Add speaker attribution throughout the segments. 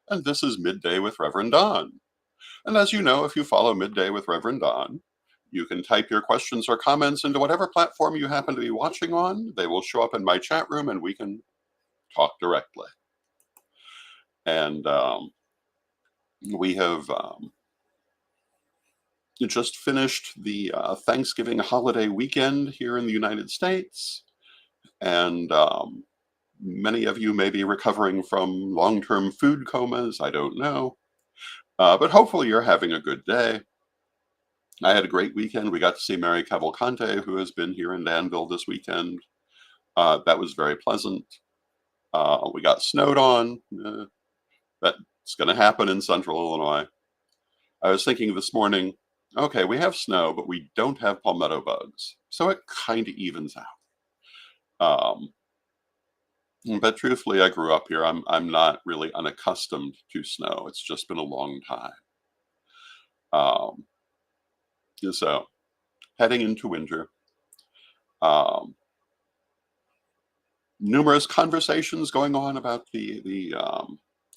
Speaker 1: and this is Midday with Reverend Don. And as you know, if you follow Midday with Reverend Don, you can type your questions or comments into whatever platform you happen to be watching on. They will show up in my chat room and we can talk directly. And we have just finished the Thanksgiving holiday weekend here in the United States. And many of you may be recovering from long-term food comas. I don't know. But hopefully you're having a good day. I had a great weekend. We got to see Mary Cavalcante, who has been here in Danville this weekend. That was very pleasant. We got snowed on. That's going to happen in central Illinois. I was thinking this morning, okay, we have snow, but we don't have palmetto bugs. So it kind of evens out. But truthfully, I grew up here. I'm not really unaccustomed to snow. It's just been a long time. So heading into winter, numerous conversations going on about the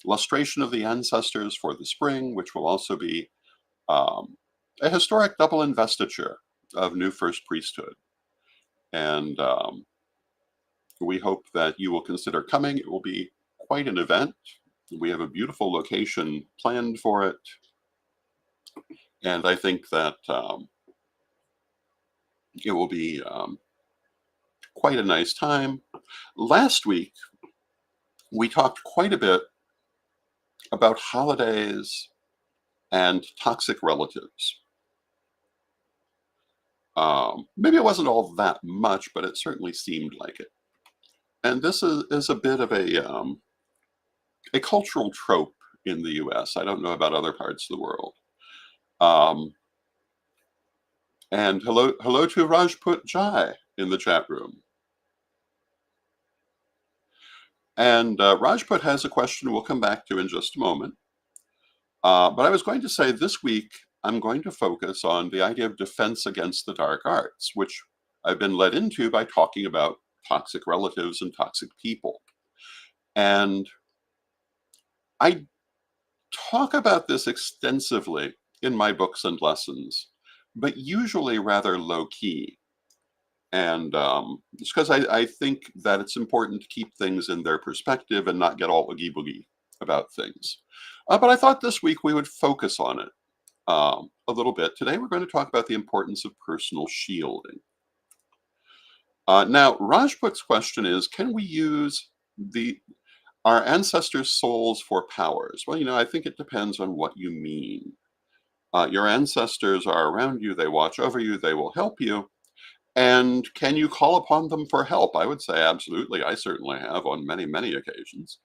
Speaker 1: lustration of the ancestors for the spring, which will also be a historic double investiture of new first priesthood. And we hope that you will consider coming. It will be quite an event. We have a beautiful location planned for it. And I think that it will be quite a nice time. Last week, we talked quite a bit about holidays and toxic relatives. Maybe it wasn't all that much, but it certainly seemed like it. And this is a bit of a cultural trope in the US. I don't know about other parts of the world. And hello to Rajput Jai in the chat room. And Rajput has a question we'll come back to in just a moment. But I was going to say this week, I'm going to focus on the idea of defense against the dark arts, which I've been led into by talking about toxic relatives and toxic people. And I talk about this extensively in my books and lessons, but usually rather low key. And just because I think that it's important to keep things in their perspective and not get all oogie boogie about things. But I thought this week we would focus on it a little bit. Today we're going to talk about the importance of personal shielding. Now, Rajput's question is, can we use our ancestors' souls for powers? Well, I think it depends on what you mean. Your ancestors are around you, they watch over you, they will help you. And can you call upon them for help? I would say absolutely. I certainly have on many, many occasions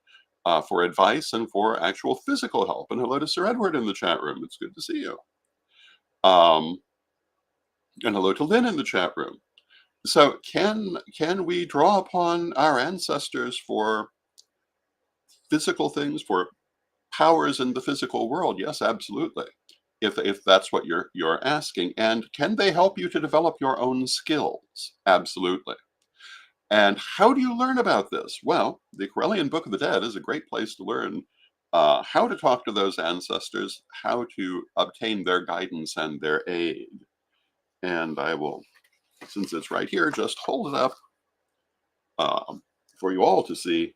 Speaker 1: for advice and for actual physical help. And hello to Sir Edward in the chat room. It's good to see you. And hello to Lynn in the chat room. So can we draw upon our ancestors for physical things, for powers in the physical world? Yes, absolutely. If that's what you're asking. And can they help you to develop your own skills? Absolutely. And how do you learn about this? Well, the Corellian Book of the Dead is a great place to learn how to talk to those ancestors, how to obtain their guidance and their aid. And I will, since it's right here, just hold it up for you all to see.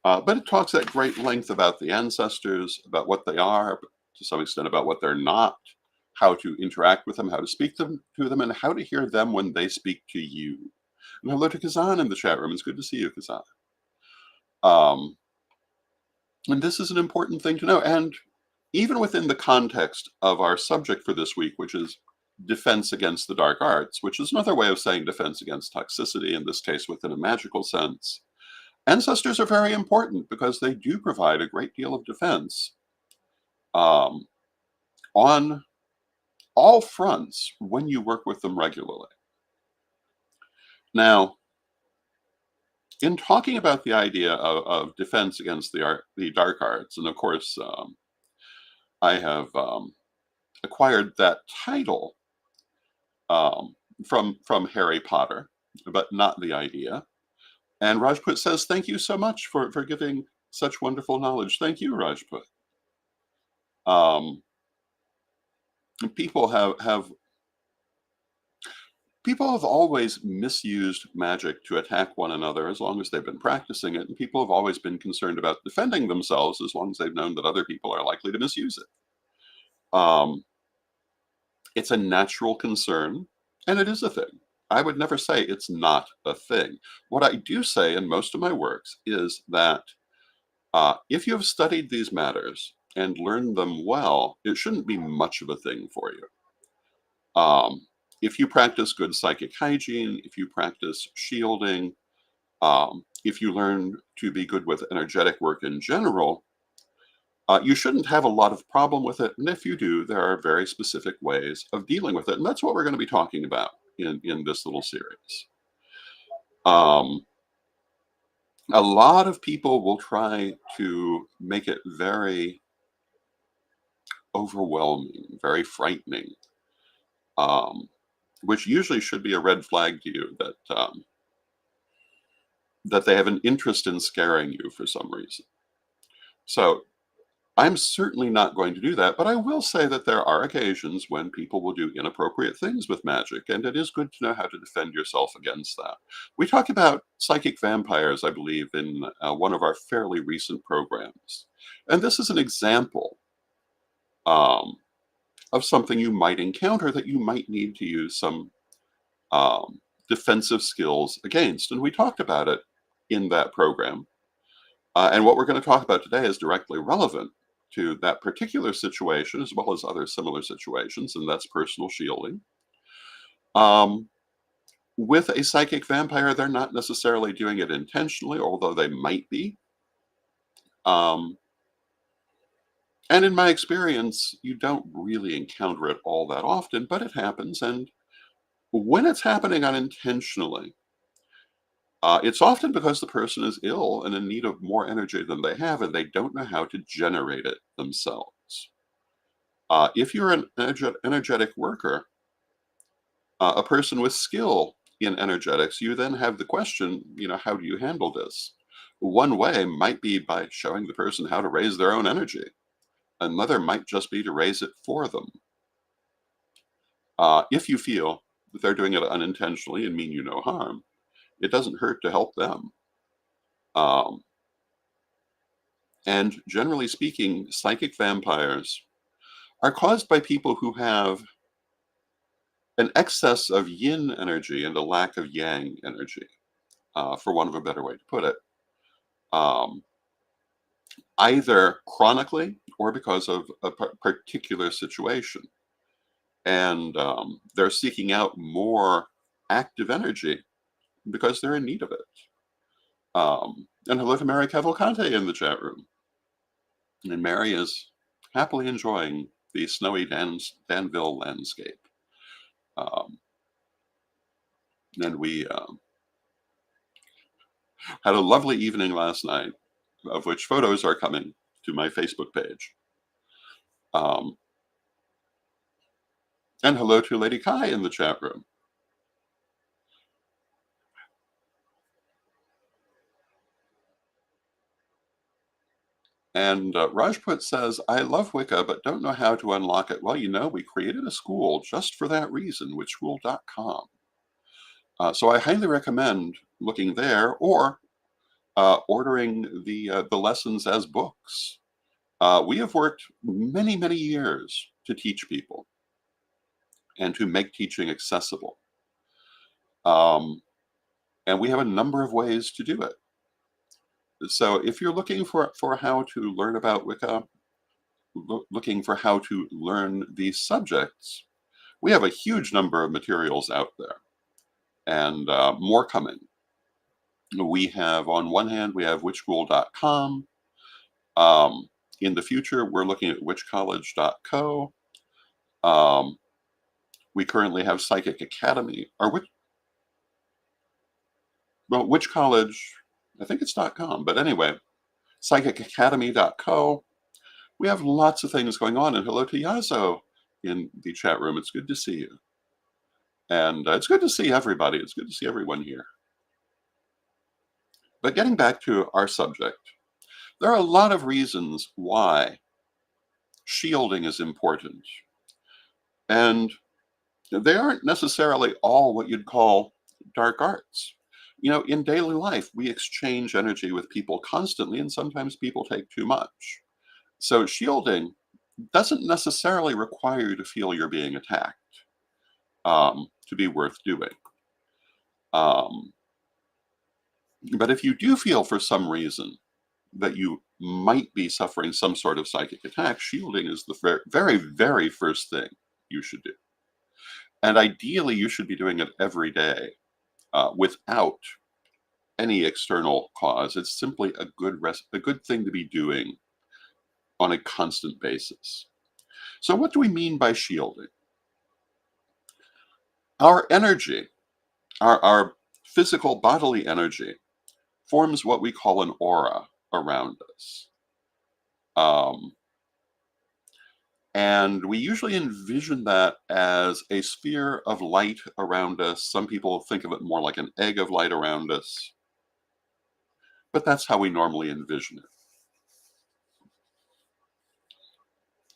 Speaker 1: But it talks at great length about the ancestors, about what they are, to some extent about what they're not, how to interact with them, how to speak to them, and how to hear them when they speak to you. And hello to Kazan in the chat room. It's good to see you, Kazan. And this is an important thing to know. And even within the context of our subject for this week, which is defense against the dark arts, which is another way of saying defense against toxicity, in this case within a magical sense, ancestors are very important because they do provide a great deal of defense on all fronts when you work with them regularly. Now, in talking about the idea of defense against the dark arts, and of course, I have acquired that title from Harry Potter, but not the idea. And Rajput says, thank you so much for giving Such wonderful knowledge. Thank you, Rajput. Um, people have always misused magic to attack one another as long as they've been practicing it, and people have always been concerned about defending themselves as long as they've known that other people are likely to misuse it. Um, it's a natural concern, and it is a thing. I would never say it's not a thing. What I do say in most of my works is that if you have studied these matters and learned them well, it shouldn't be much of a thing for you. Um, if you practice good psychic hygiene, if you practice shielding, if you learn to be good with energetic work in general, you shouldn't have a lot of problem with it. And if you do, there are very specific ways of dealing with it. And that's what we're going to be talking about in this little series. Um, a lot of people will try to make it very overwhelming, very frightening, um, which usually should be a red flag to you that they have an interest in scaring you for some reason. So I'm certainly not going to do that, but I will say that there are occasions when people will do inappropriate things with magic, and it is good to know how to defend yourself against that. We talk about psychic vampires, I believe, in one of our fairly recent programs. And this is an example um, of something you might encounter that you might need to use some um, defensive skills against. And we talked about it in that program. And what we're going to talk about today is directly relevant to that particular situation as well as other similar situations, and that's personal shielding. Um, with a psychic vampire, they're not necessarily doing it intentionally, although they might be. Um, and in my experience, you don't really encounter it all that often, but it happens. And when it's happening unintentionally, it's often because the person is ill and in need of more energy than they have, and they don't know how to generate it themselves. If you're an energetic worker, a person with skill in energetics, you then have the question, how do you handle this? One way might be by showing the person how to raise their own energy. Another might just be to raise it for them. If you feel that they're doing it unintentionally and mean you no harm, it doesn't hurt to help them. Um, and generally speaking, psychic vampires are caused by people who have an excess of yin energy and a lack of yang energy, for want of a better way to put it, um, either chronically or because of a particular situation. And they're seeking out more active energy because they're in need of it. And hello to Mary Cavalcante in the chat room. And Mary is happily enjoying the snowy Danville landscape. And we had a lovely evening last night, of which photos are coming to my Facebook page. And hello to Lady Kai in the chat room. And Rajput says, I love Wicca, but don't know how to unlock it. Well, we created a school just for that reason, witchschool.com. So I highly recommend looking there or ordering the lessons as books. We have worked many, many years to teach people and to make teaching accessible. And we have a number of ways to do it. So if you're looking for how to learn about Wicca, looking for how to learn these subjects, we have a huge number of materials out there and more coming. We have, on one hand, we have witchschool.com. In the future, we're looking at witchcollege.co. We currently have Psychic Academy, or Witch College, I think it's .com, but anyway, psychicacademy.co. We have lots of things going on, and hello to Yazo in the chat room. It's good to see you. And it's good to see everybody. It's good to see everyone here. But getting back to our subject, There are a lot of reasons why shielding is important, and they aren't necessarily all what you'd call dark arts. In daily life, we exchange energy with people constantly, and sometimes people take too much. So, shielding doesn't necessarily require you to feel you're being attacked to be worth doing. Um, but if you do feel for some reason that you might be suffering some sort of psychic attack, shielding is the very, very first thing you should do. And ideally, you should be doing it every day without any external cause. It's simply a good thing to be doing on a constant basis. So, what do we mean by shielding? Our energy, our physical bodily energy, forms what we call an aura around us. Um, and we usually envision that as a sphere of light around us. Some people think of it more like an egg of light around us, but that's how we normally envision it.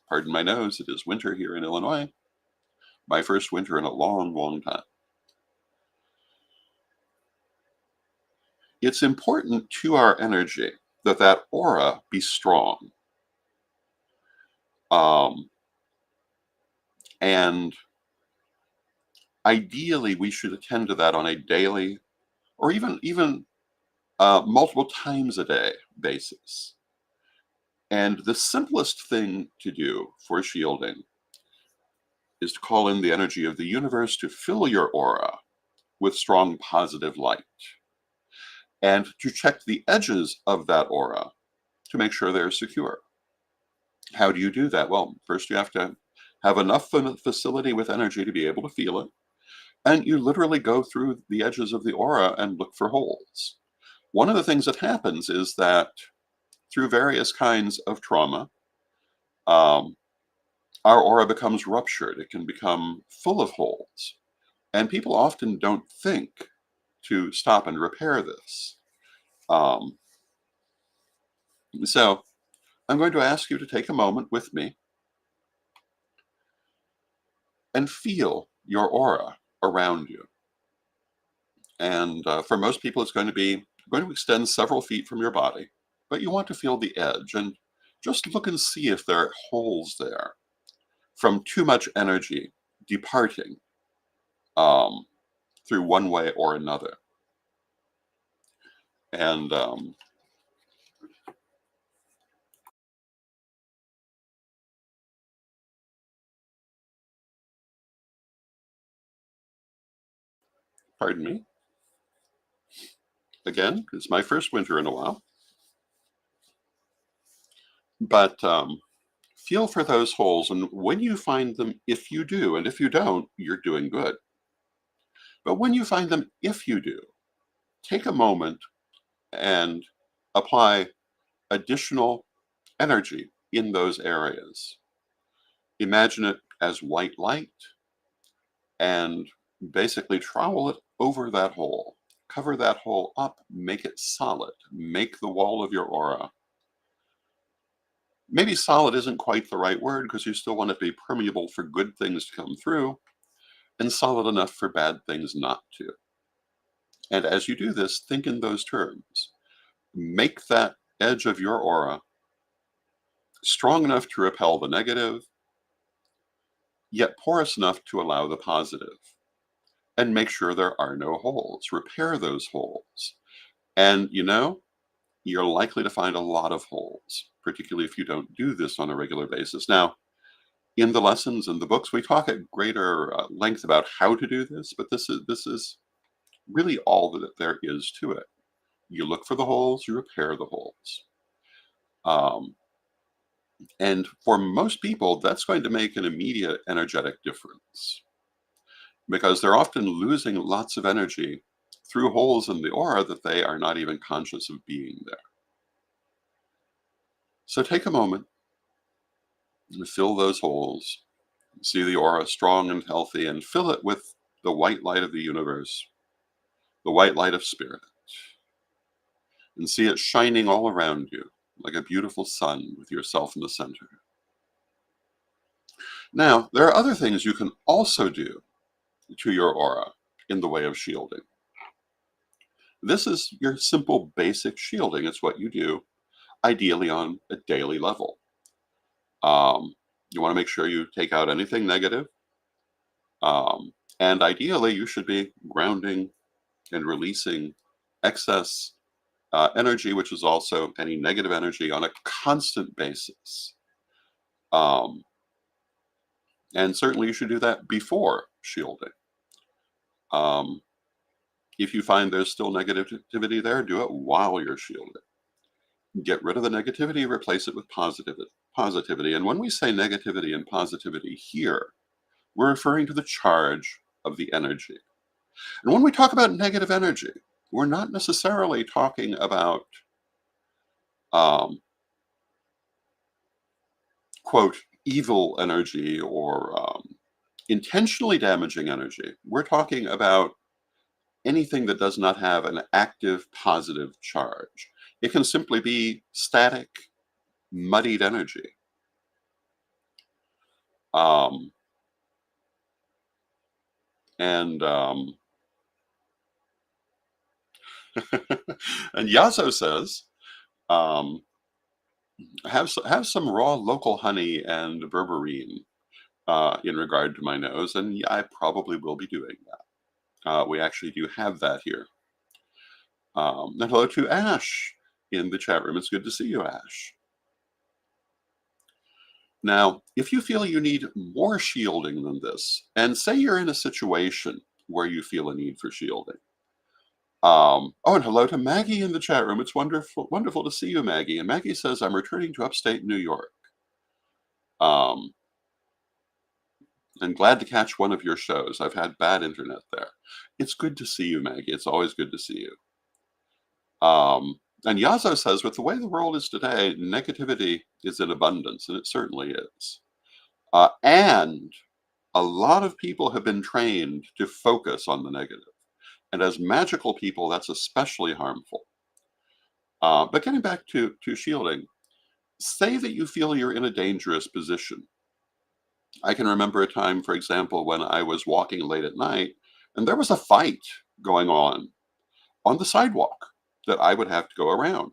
Speaker 1: Pardon my nose, it is winter here in Illinois. My first winter in a long, long time. It's important to our energy that that aura be strong. Um, and ideally, we should attend to that on a daily or even multiple times a day basis. And the simplest thing to do for shielding is to call in the energy of the universe to fill your aura with strong positive light and to check the edges of that aura to make sure they're secure. How do you do that? Well, first you have to have enough facility with energy to be able to feel it. And you literally go through the edges of the aura and look for holes. One of the things that happens is that through various kinds of trauma, um, our aura becomes ruptured. It can become full of holes. And people often don't think to stop and repair this. Um, so I'm going to ask you to take a moment with me and feel your aura around you. And for most people, it's going to extend several feet from your body, but you want to feel the edge and just look and see if there are holes there from too much energy departing um, through one way or another. And pardon me, again, it's my first winter in a while, but feel for those holes. And when you find them, if you do, and if you don't, you're doing good. But when you find them, if you do, take a moment and apply additional energy in those areas. Imagine it as white light and basically trowel it over that hole. Cover that hole up, make it solid, make the wall of your aura. Maybe solid isn't quite the right word because you still want it to be permeable for good things to come through and solid enough for bad things not to. And as you do this, think in those terms. Make that edge of your aura strong enough to repel the negative, yet porous enough to allow the positive. And make sure there are no holes. Repair those holes. And you're likely to find a lot of holes, particularly if you don't do this on a regular basis. Now, in the lessons and the books, we talk at greater length about how to do this, but this is really all that there is to it. You look for the holes, you repair the holes. Um, and for most people, that's going to make an immediate energetic difference because they're often losing lots of energy through holes in the aura that they are not even conscious of being there. So take a moment and fill those holes. See the aura strong and healthy and fill it with the white light of the universe, the white light of spirit, and see it shining all around you like a beautiful sun with yourself in the center. Now, there are other things you can also do to your aura in the way of shielding. This is your simple basic shielding. It's what you do, ideally on a daily level. You want to make sure you take out anything negative. And ideally, you should be grounding and releasing excess energy, which is also any negative energy, on a constant basis. Um, and certainly, you should do that before shielding. Um, if you find there's still negativity there, do it while you're shielding. Get rid of the negativity, replace it with positivity. And when we say negativity and positivity here, we're referring to the charge of the energy. And when we talk about negative energy, we're not necessarily talking about, quote, evil energy or intentionally damaging energy. We're talking about anything that does not have an active positive charge. It can simply be static, muddied energy. Um, and and Yazo says, um, have some raw local honey and berberine in regard to my nose, and yeah, I probably will be doing that. We actually do have that here. And hello to Ash in the chat room. It's good to see you, Ash. Now, if you feel you need more shielding than this, and say you're in a situation where you feel a need for shielding. Oh, and hello to Maggie in the chat room. It's wonderful to see you, Maggie. And Maggie says, I'm returning to upstate New York. Um, and glad to catch one of your shows. I've had bad internet there. It's good to see you, Maggie. It's always good to see you. And Yazo says, with the way the world is today, negativity is in abundance, and it certainly is. And a lot of people have been trained to focus on the negative. And as magical people, that's especially harmful. But getting back to shielding, say that you feel you're in a dangerous position. I can remember a time, for example, when I was walking late at night, and there was a fight going on the sidewalk that I would have to go around.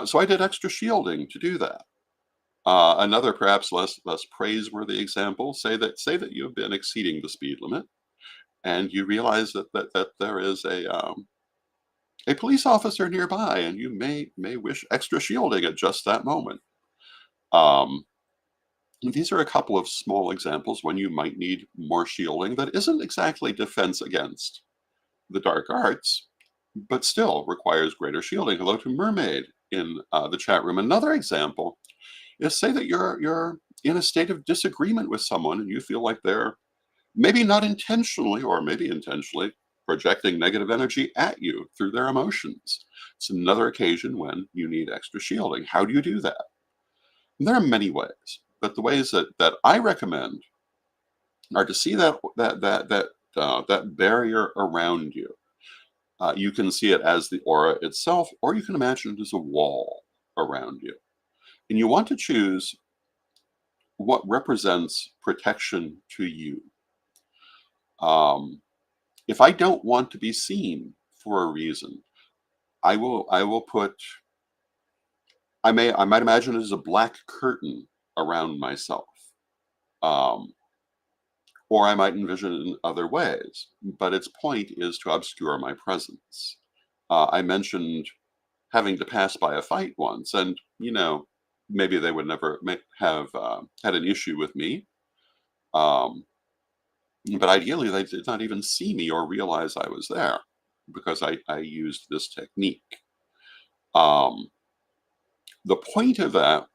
Speaker 1: So I did extra shielding to do that. Another perhaps less praiseworthy example: say that you've been exceeding the speed limit, and you realize that there is a police officer nearby, and you may wish extra shielding at just that moment. These are a couple of small examples when you might need more shielding that isn't exactly defense against the dark arts, but still requires greater shielding. Hello to Mermaid in the chat room. Another example is, say that you're in a state of disagreement with someone and you feel like they're maybe not intentionally or maybe intentionally projecting negative energy at you through their emotions. It's another occasion when you need extra shielding. How do you do that? And there are many ways, but the ways that I recommend are to see that barrier around you. You can see it as the aura itself, or you can imagine it as a wall around you. And you want to choose what represents protection to you. If I don't want to be seen for a reason, I will put, I might imagine it as a black curtain around myself. Or I might envision it in other ways, but its point is to obscure my presence. I mentioned having to pass by a fight once, and maybe they would never have had an issue with me, but ideally they did not even see me or realize I was there because I used this technique. Um, the point of that,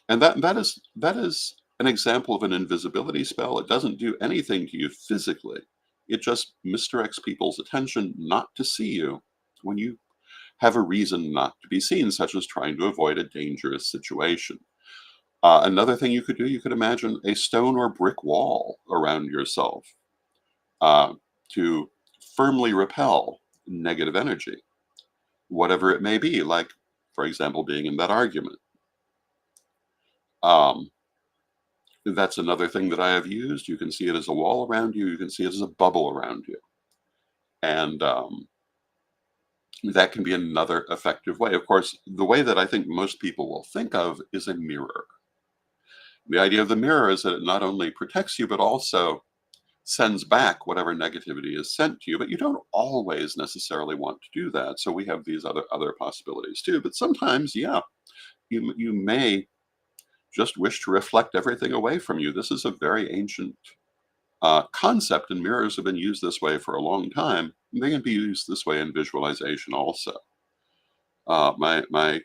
Speaker 1: and that is an example of an invisibility spell. It doesn't do anything to you physically. It just misdirects people's attention not to see you when you have a reason not to be seen, such as trying to avoid a dangerous situation. Another thing you could do, you could imagine a stone or brick wall around yourself to firmly repel negative energy, whatever it may be. Like, for example, being in that argument. Um, that's another thing that I have used. You can see it as a wall around you. You can see it as a bubble around you. And that can be another effective way. Of course, the way that I think most people will think of is a mirror. The idea of the mirror is that it not only protects you, but also sends back whatever negativity is sent to you. But you don't always necessarily want to do that. So we have these other possibilities too. But sometimes, yeah, you may just wish to reflect everything away from you. This is a very ancient concept, and mirrors have been used this way for a long time. They can be used this way in visualization also. My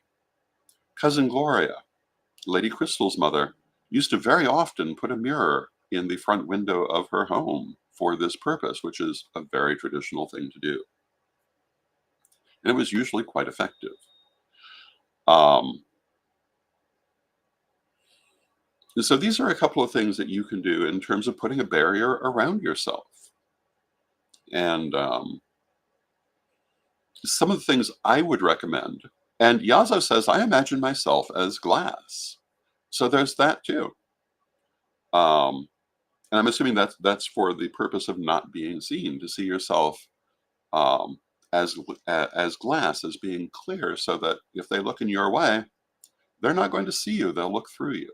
Speaker 1: cousin Gloria, Lady Crystal's mother, used to very often put a mirror in the front window of her home for this purpose, which is a very traditional thing to do. And it was usually quite effective. Um, so these are a couple of things that you can do in terms of putting a barrier around yourself. And some of the things I would recommend, and Yazo says, I imagine myself as glass. So there's that too. Um, and I'm assuming that's for the purpose of not being seen, to see yourself um, as glass, as being clear, so that if they look in your way, they're not going to see you; they'll look through you.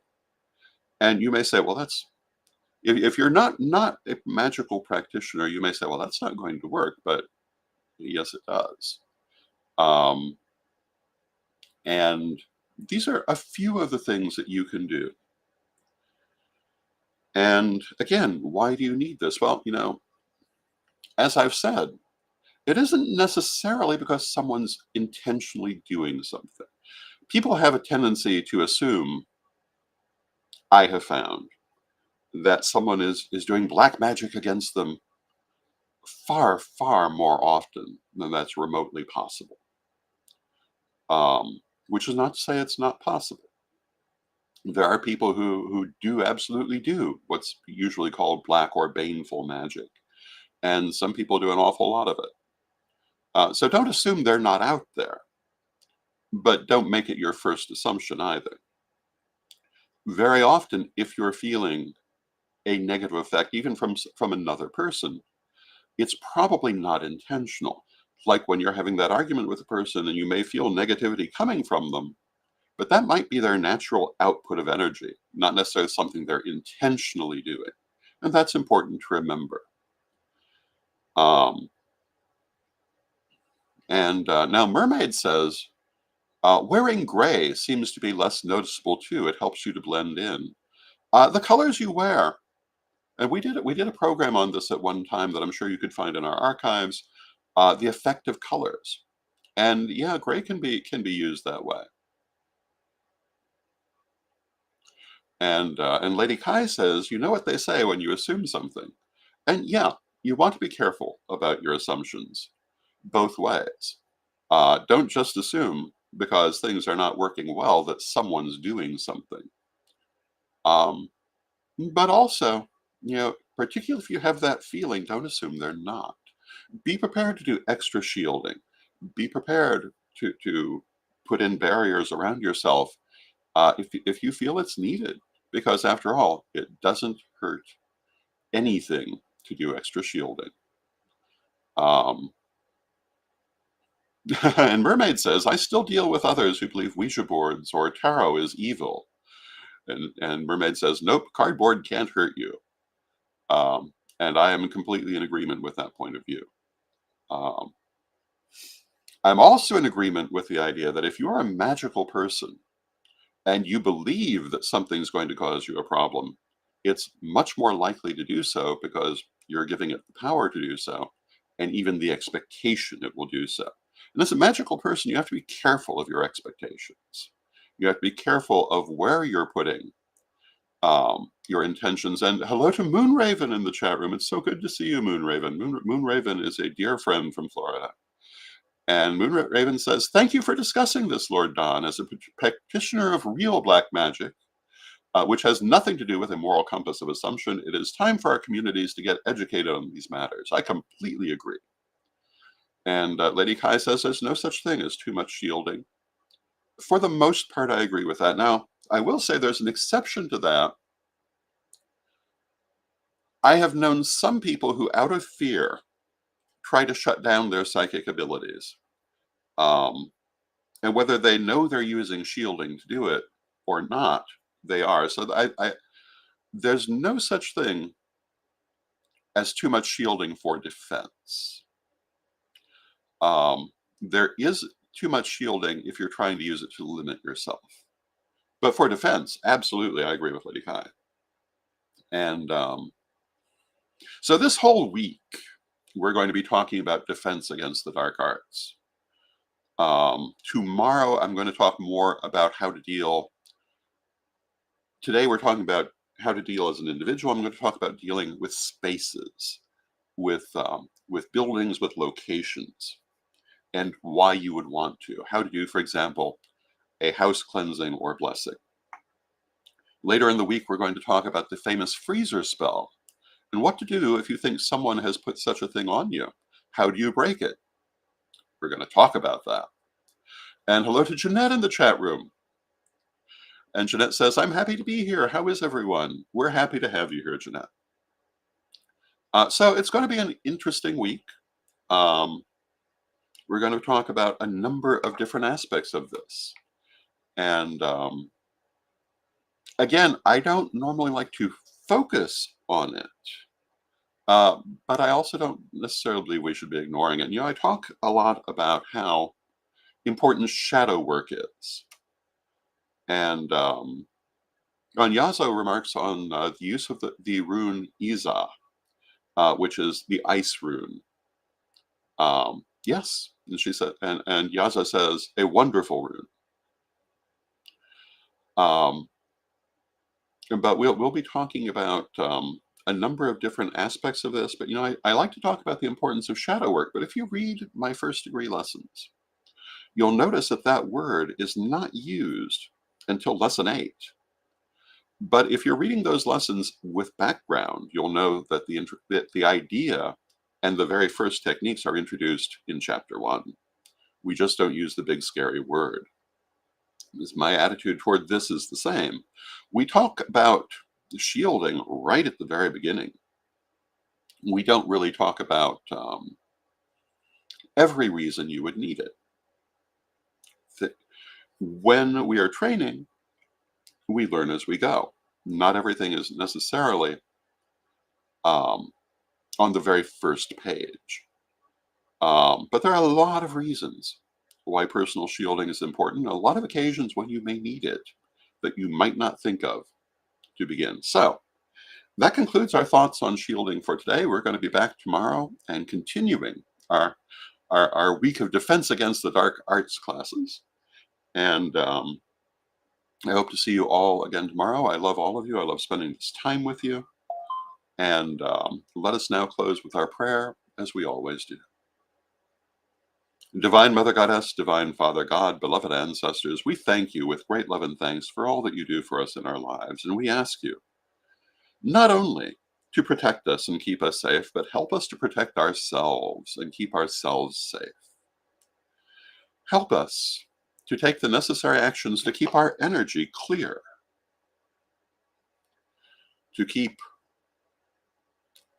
Speaker 1: And you may say, "Well, that's if you're not a magical practitioner, you may say, well, that's not going to work." But yes, it does. Um, and these are a few of the things that you can do. And again, why do you need this? Well, as I've said, it isn't necessarily because someone's intentionally doing something. People have a tendency to assume, I have found, that someone is doing black magic against them far, far more often than that's remotely possible. Which is not to say it's not possible. There are people who do absolutely do what's usually called black or baneful magic, and some people do an awful lot of it. So don't assume they're not out there, but don't make it your first assumption either. Very often, if you're feeling a negative effect, even from another person, it's probably not intentional. Like when you're having that argument with a person and you may feel negativity coming from them, but that might be their natural output of energy, not necessarily something they're intentionally doing. And that's important to remember. Um, and now Mermaid says, wearing gray seems to be less noticeable too. It helps you to blend in. The colors you wear, and we did a program on this at one time that I'm sure you could find in our archives. The effect of colors, and yeah, gray can be used that way. And Lady Kai says, you know what they say when you assume something, and yeah, you want to be careful about your assumptions, both ways. Don't just assume because things are not working well that someone's doing something. Um, but also, particularly if you have that feeling, don't assume they're not. Be prepared to do extra shielding. Be prepared to put in barriers around yourself if you feel it's needed, because after all, it doesn't hurt anything to do extra shielding. Um, and Mermaid says, I still deal with others who believe Ouija boards or tarot is evil. And Mermaid says, nope, cardboard can't hurt you. Um, and I am completely in agreement with that point of view. Um, I'm also in agreement with the idea that if you're a magical person and you believe that something's going to cause you a problem, it's much more likely to do so because you're giving it the power to do so, and even the expectation it will do so. And as a magical person, you have to be careful of your expectations. You have to be careful of where you're putting your intentions. And hello to Moonraven in the chat room. It's so good to see you, Moonraven. Moonraven is a dear friend from Florida. And Moonraven says, thank you for discussing this, Lord Don. As a practitioner of real black magic, which has nothing to do with a moral compass of assumption, it is time for our communities to get educated on these matters. I completely agree. And Lady Kai says there's no such thing as too much shielding. For the most part, I agree with that. Now, I will say there's an exception to that. I have known some people who, out of fear, try to shut down their psychic abilities. Um, and whether they know they're using shielding to do it or not, they are. So there's no such thing as too much shielding for defense. There is too much shielding if you're trying to use it to limit yourself. But for defense, absolutely, I agree with Lady Kai. And so this whole week, we're going to be talking about defense against the dark arts. Tomorrow, I'm going to talk more about how to deal. Today, we're talking about how to deal as an individual. I'm going to talk about dealing with spaces, with buildings, with locations, and why you would want to. How to do, for example, a house cleansing or blessing. Later in the week, we're going to talk about the famous freezer spell and what to do if you think someone has put such a thing on you. How do you break it? We're going to talk about that. And hello to Jeanette in the chat room. And Jeanette says, I'm happy to be here. How is everyone? We're happy to have you here, Jeanette. So it's going to be an interesting week. We're going to talk about a number of different aspects of this. And again, I don't normally like to focus on it. But I also don't necessarily believe we should be ignoring it. You know, I talk a lot about how important shadow work is. And Yazo remarks on the use of the rune Iza, which is the ice rune. Yes, and she said, and Yaza says, a wonderful rune. But we'll be talking about a number of different aspects of this. But you know, I like to talk about the importance of shadow work. But if you read my first degree lessons, you'll notice that that word is not used until lesson 8. But if you're reading those lessons with background, you'll know that the idea and the very first techniques are introduced in chapter 1. We just don't use the big scary word. My attitude toward this is the same. We talk about shielding right at the very beginning. We don't really talk about every reason you would need it. When we are training, we learn as we go. Not everything is necessarily on the very first page. But there are a lot of reasons why personal shielding is important. A lot of occasions when you may need it that you might not think of to begin. So that concludes our thoughts on shielding for today. We're going to be back tomorrow and continuing our week of defense against the dark arts classes. And I hope to see you all again tomorrow. I love all of you. I love spending this time with you. And let us now close with our prayer, as we always do. Divine Mother Goddess, Divine Father God, beloved ancestors, we thank you with great love and thanks for all that you do for us in our lives. And we ask you not only to protect us and keep us safe, but help us to protect ourselves and keep ourselves safe. Help us to take the necessary actions to keep our energy clear, to keep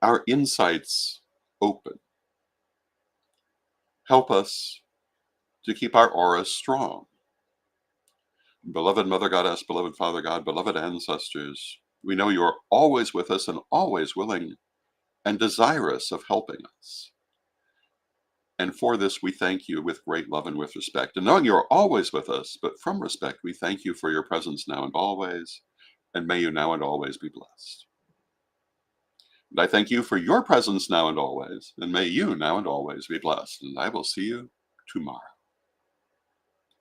Speaker 1: our insights open. Help us to keep our auras strong. Beloved Mother Goddess, beloved Father God, beloved ancestors, we know you are always with us and always willing and desirous of helping us. And for this, we thank you with great love and with respect. And knowing you are always with us, but from respect, we thank you for your presence now and always, and may you now and always be blessed. And I thank you for your presence now and always, and may you now and always be blessed. And I will see you tomorrow.